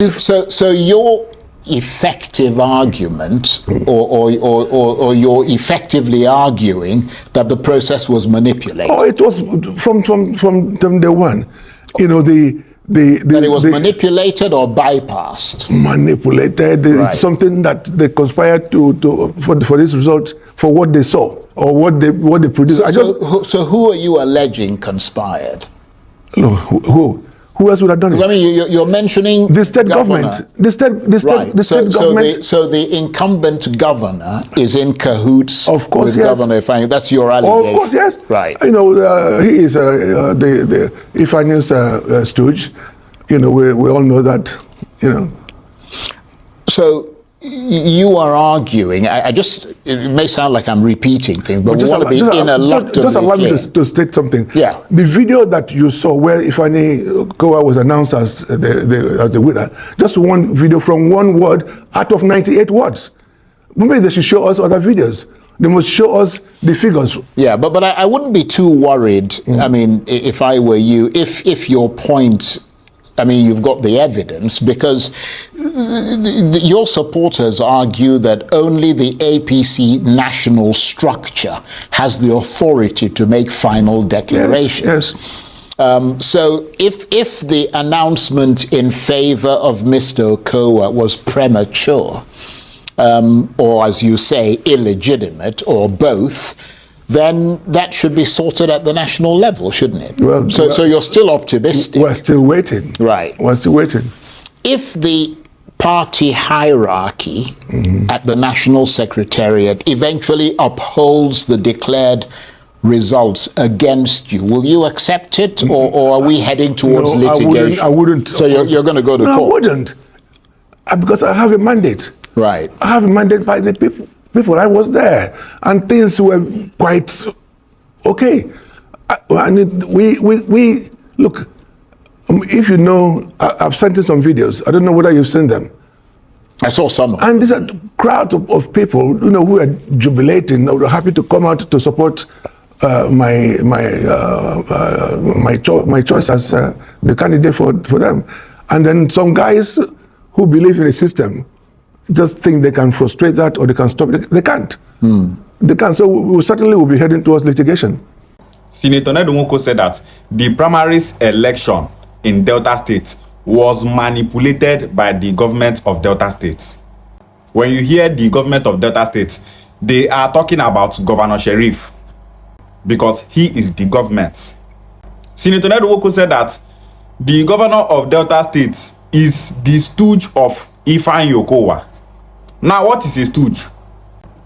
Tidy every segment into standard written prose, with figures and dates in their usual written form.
So your effective argument, or you're effectively arguing that the process was manipulated. Oh, it was from day one. You know, that it was manipulated or bypassed. Manipulated. Right. Something that they conspired for this result, for what they saw or what they produced. So who are you alleging conspired? No, who else would have done it? I mean, you're mentioning the state government. The state government. So the incumbent governor is in cahoots of course, with yes. Governor Ifeanyi. That's your allegation. Of course, yes. Right. You know, he is the Ifeanyi's stooge. You know, we all know that. You know. So you are arguing. It may sound like I'm repeating things, but we want to be ineluctably just allow me clear. to state something. Yeah. The video that you saw where Ifeanyi Okowa was announced as the winner, just one video from one word out of 98 words. Maybe they should show us other videos. They must show us the figures. Yeah, but I wouldn't be too worried. I mean, if I were you, if your point, I mean, you've got the evidence, because your supporters argue that only the APC national structure has the authority to make final declarations. Yes. So if the announcement in favor of Mr. Okowa was premature, or as you say, illegitimate, or both, then that should be sorted at the national level, shouldn't it? Well, so you're still optimistic. We're still waiting. Right. We're still waiting. If the party hierarchy at the National Secretariat eventually upholds the declared results against you, will you accept it, or are we heading towards litigation? I wouldn't. So you're going to go to court? I wouldn't. Because I have a mandate. Right. I have a mandate by the people. I was there, and things were quite okay. And we look. If you know, I've sent you some videos. I don't know whether you've seen them. I saw some. And these are crowd of people, you know, who are jubilating, who are happy to come out to support my choice as the candidate for them. And then some guys who believe in the system just think they can frustrate that or they can stop it. They can't. They can't. So we certainly will be heading towards litigation. Senator Ned Nwoko said that the primaries election in Delta State was manipulated by the government of Delta State. When you hear the government of Delta State, they are talking about Governor Sheriff, because he is the government. Senator Ned Nwoko said that the governor of Delta State is the stooge of Ifeanyi Okowa. Now, what is a stooge?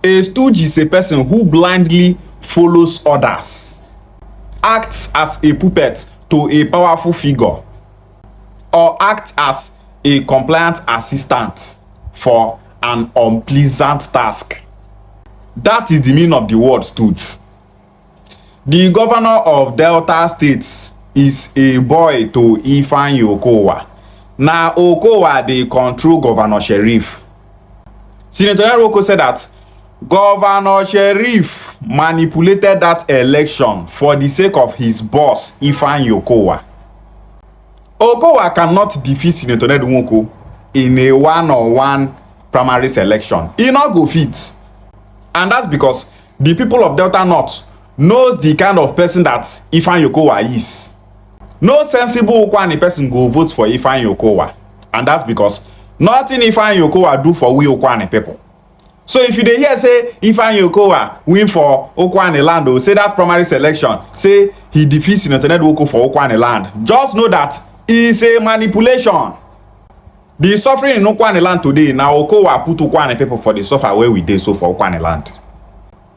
A stooge is a person who blindly follows orders, acts as a puppet to a powerful figure, or acts as a compliant assistant for an unpleasant task. That is the meaning of the word stooge. The governor of Delta State is a boy to Ifeanyi Okowa. Now, Okowa, they control Governor Sheriff. Senator Ned Nwoko said that Governor Sheriff manipulated that election for the sake of his boss, Ifeanyi Okowa. Okowa cannot defeat Senator Ned Nwoko in a one-on-one primary selection. He not go fit. And that's because the people of Delta North knows the kind of person that Ifeanyi Okowa is. No sensible Okwani person go vote for Ifeanyi Okowa. And that's because nothing Ifeanyi Okowa do for we Okwani people. So if you dey hear say Ifeanyi Okowa win for Okwani land, or say that primary selection, say he defeats Senator Ned Nwoko for Okwani land, just know that it's a manipulation. The suffering in Okwani land today, now Okowa put Okwani people for the suffer where we dey so for Okwani land.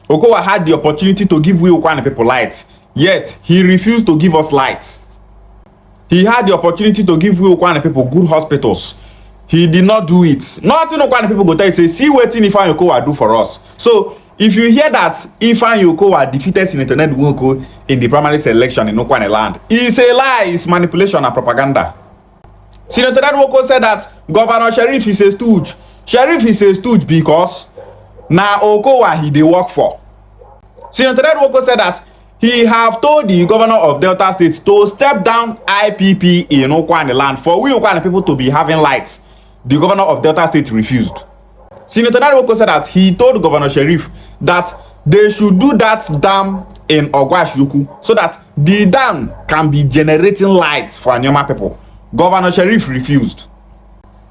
Okowa had the opportunity to give we Okwani people light, yet he refused to give us light. He had the opportunity to give we Okwani people good hospitals. He did not do it. Nothing Okwani people go tell you, say, see what Ifeanyi Okowa do for us. So, if you hear that Ifeanyi Okowa defeated Senator Ned Nwoko in the primary selection in Okwani land, it's a lie, it's manipulation and propaganda. Senator Ned Nwoko said that Governor Sheriff is a stooge. Sheriff is a stooge because now Okowa he dey work for. Senator Ned Nwoko said that he have told the governor of Delta State to step down IPP in Okwani land for we Okwani people to be having lights. the governor of Delta State refused. Senator Ned Nwoko said that he told Governor Sheriff that they should do that dam in Ogwashiuku so that the dam can be generating lights for Anyoma people. Governor Sheriff refused.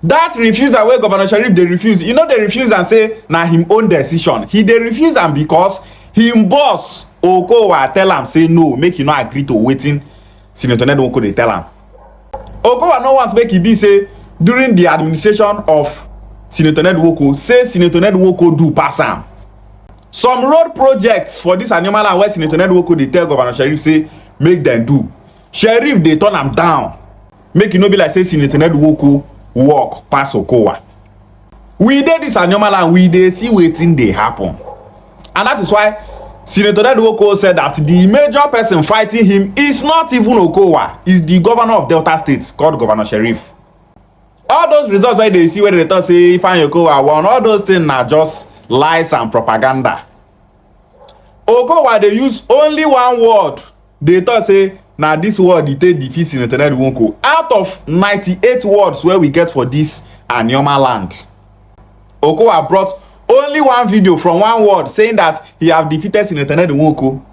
That refusal where Governor Sheriff they refuse, you know, they refuse and say na him own decision. They refuse am because him boss Okowa tell am say no, make you not agree to waiting. Senator Ned Nwoko they tell am. Okowa no want make e be say during the administration of Senator Ned Nwoko, say Senator Ned Nwoko do pass am. Some road projects for this Anyoma land where Senator Ned Nwoko they tell Governor Sheriff say make them do. Sheriff they turn am down. Make you no be like say Senator Ned Nwoko work pass Okowa. We did this Anyoma land, we dey see wetin dey happen. And that is why Senator Ned Nwoko said that the major person fighting him is not even Okowa, is the governor of Delta State called Governor Sheriff. All those results where they see where they talk say Ifeanyi Okowa won, all those things are just lies and propaganda. Okowa they use only one word. They thought say now this word they take defeat Senator Ned Nwoko. Out of 98 words where we get for this Anyoma land, Okowa brought only one video from one word saying that he have defeated Senator Ned Nwoko.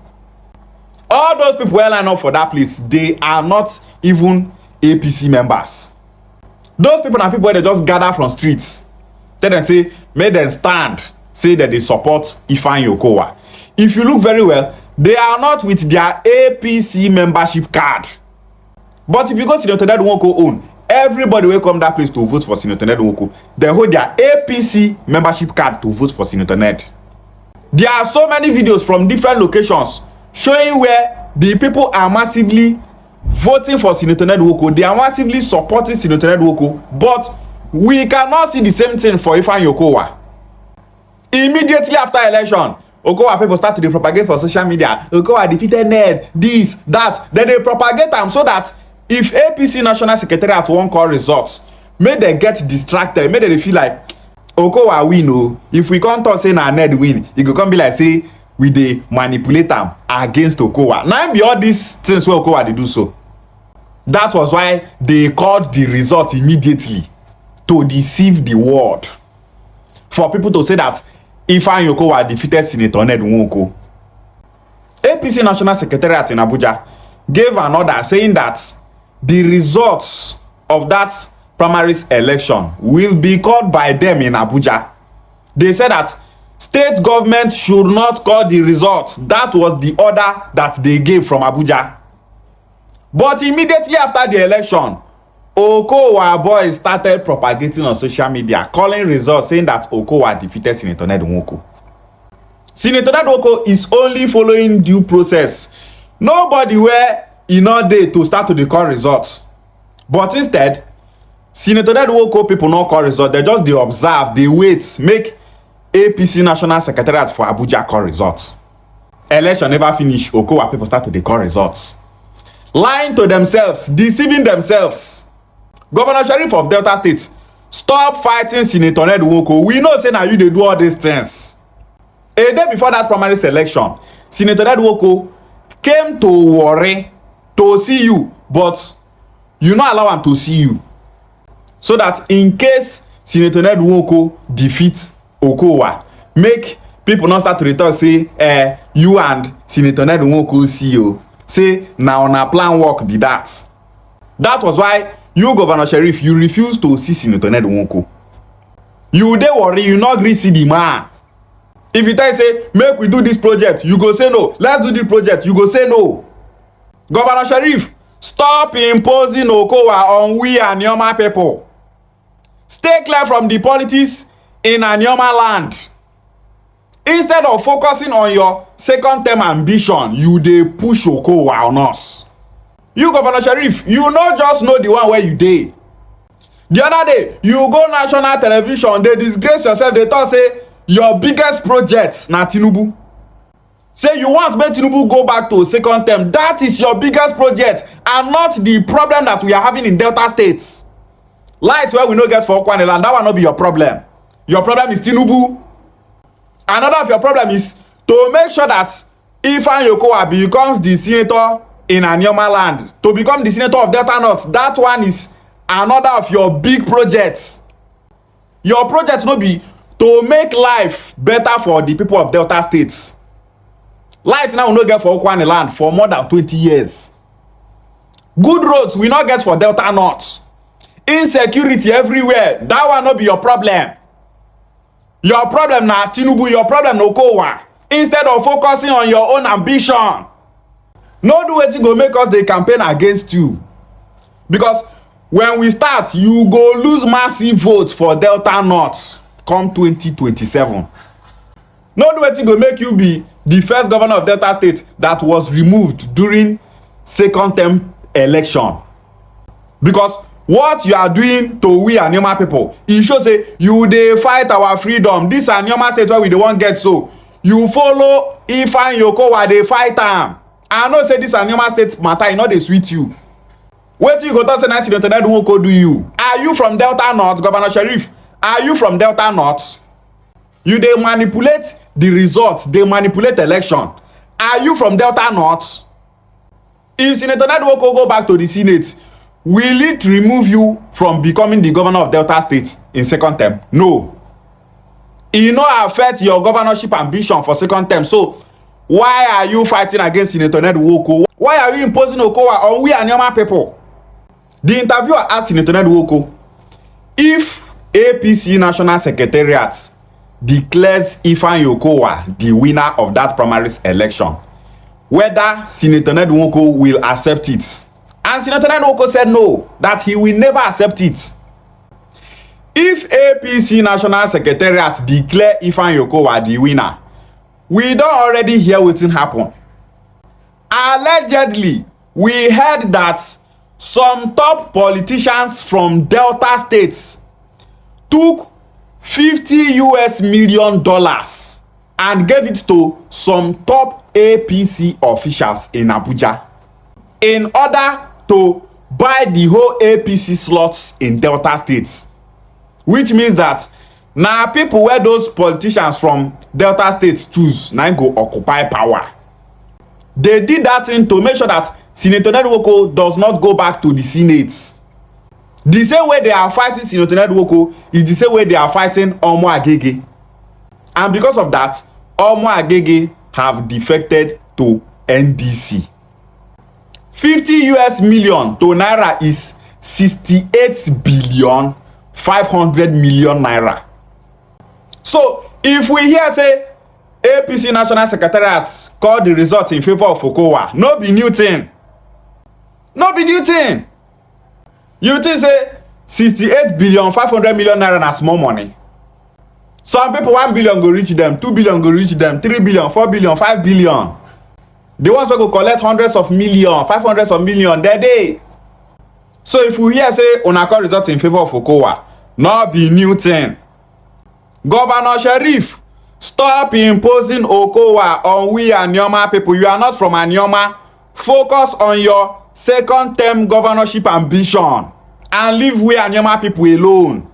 All those people who line up for that place, they are not even APC members. Those people are people where they just gather from streets. Tell them say, make them stand, say that they support Ifeanyi Okowa. If you look very well, they are not with their APC membership card. But if you go Senator Ned Nwoko own, everybody will come that place to vote for Senator Ned Nwoko. They hold their APC membership card to vote for Senator Ned. There are so many videos from different locations showing where the people are massively voting for Senator Ned Nwoko. They are massively supporting Senator Ned Nwoko. But we cannot see the same thing for Ifeanyi Okowa. Immediately after election, Okowa people start to propagate for social media. Okowa defeated Ned, this, that. Then they propagate them so that if APC National Secretariat won't call results, may they get distracted, may they feel like Okowa win. Oh, if we can't talk say na Ned win, it could come be like say we dey manipulate them against Okowa. Now be all these things where Okowa they do so. That was why they called the result immediately to deceive the world. For people to say that Ifeanyi Okowa defeated Senator Ned Nwoko. APC National Secretariat in Abuja gave an order saying that the results of that primaries election will be called by them in Abuja. They said that state government should not call the results. That was the order that they gave from Abuja. But immediately after the election, Okowa boys started propagating on social media, calling results, saying that Okowa defeated Senator Ned Nwoko. Senator Ned Nwoko is only following due process. Nobody were in all day to start to the call results. But instead, Senator Ned Nwoko people not call results. They just they observe, they wait, make APC National Secretariat for Abuja call results. Election never finish. Okowa people start to the call results. Lying to themselves, deceiving themselves. Governor Sheriff of Delta State, stop fighting Senator Ned Nwoko. We know say now you they do all these things. A day before that primary selection, Senator Ned Nwoko came to Warri to see you, but you not allow him to see you. So that in case Senator Ned Nwoko defeats Okowa, make people not start to talk say, you and Senator Ned Nwoko see you. Say, now on our plan work be that. That was why you, Governor Sheriff, you refuse to see Senator Ned Nwoko. You dey worry, you not agree see the man. If you tell say, make we do this project, you go say no. Let's do this project, you go say no. Governor Sheriff, stop imposing Okowa on we Anyoma people. Stay clear from the politics in Anyoma land. Instead of focusing on your second term ambition, you dey push Okowa on us. You, Governor Sheriff, you not just know the one where you dey. The other day, you go national television, they disgrace yourself, they talk say your biggest project na Tinubu. Say you want make Tinubu go back to second term. That is your biggest project and not the problem that we are having in Delta State. Light where we no get for Okwaneland, that will not be your problem. Your problem is Tinubu. Another of your problem is to make sure that Ifeanyi Okowa becomes the senator in Anyoma land. To become the senator of Delta North, that one is another of your big projects. Your project no be to make life better for the people of Delta State. Light now we no get for Okwane land for more than 20 years. Good roads we not get for Delta North. Insecurity everywhere. That one no be your problem. Your problem na Tinubu, your problem na Okowa. Instead of focusing on your own ambition. No do wetin go make us dey campaign against you. Because when we start, you go lose massive votes for Delta North come 2027. No do wetin go make you be the first governor of Delta State that was removed during second term election. Because what you are doing to we Anioma people, e show say you dey fight our freedom. This Anioma State where we dey wan get so. You follow Ifeanyi Okowa dey fight am. I know say this Anioma State matter e no dey sweet you. Wetin you go talk say na Senator Ned Nwoko do you? Are you from Delta North, Governor Sheriff? Are you from Delta North? You dey manipulate the results, dey manipulate election. Are you from Delta North? If Senator Ned Nwoko go back to the Senate, will it remove you from becoming the governor of Delta State in second term? No. E no affect your governorship ambition for second term. So why are you fighting against Senator Ned Nwoko? Why are you imposing Okowa on we Anioma people? The interviewer asked Senator Ned Nwoko if APC National Secretariat declares Ifeanyi Okowa the winner of that primaries election, whether Senator Ned Nwoko will accept it. And Senator Ned Nwoko said no, that he will never accept it. If APC National Secretariat declare Ifeanyi Okowa the winner, we don already hear wetin happen. Allegedly, we heard that some top politicians from Delta States took $50 million and gave it to some top APC officials in Abuja in order to buy the whole APC slots in Delta State. Which means that na people where those politicians from Delta State choose na go occupy power. They did that thing to make sure that Senator Ned Nwoko does not go back to the Senate. The same way they are fighting Senator Ned Nwoko is the same way they are fighting Omo Agege. And because of that, Omo Agege have defected to NDC. $50 million to Naira is 68,500,000,000 naira. So if we hear say APC National Secretariat call the result in favor of Okowa, no be new thing. No be new thing. You think say 68,500,000,000 naira na small money? Some people 1 billion go reach them, 2 billion go reach them, 3 billion, 4 billion, 5 billion. The ones wey go collect hundreds of million, 500 of million, they dey. So if we hear say una call result in favor of Okowa, no be new thing. Governor Sheriff, stop imposing Okowa on we Anioma people. You are not from Anioma. Focus on your second term governorship ambition and leave we Anioma people alone.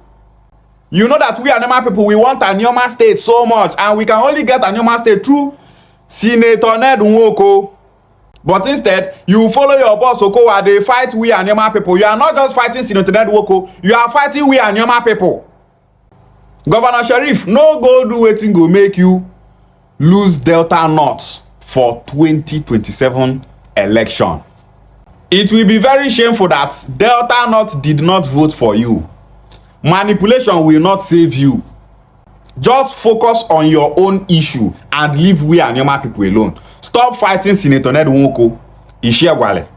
You know that we Anioma people, we want Anioma State so much, and we can only get Anioma State through Senator Ned Nwoko. But instead, you follow your boss Okowa, they fight we Anioma people. You are not just fighting Senator Ned Nwoko, you are fighting we Anioma people. Governor Sheriff, no go do wetin go make you lose Delta North for 2027 election. It will be very shameful that Delta North did not vote for you. Manipulation will not save you. Just focus on your own issue and leave we Anioma people alone. Stop fighting Senator Ned Nwoko. Ishiagwale.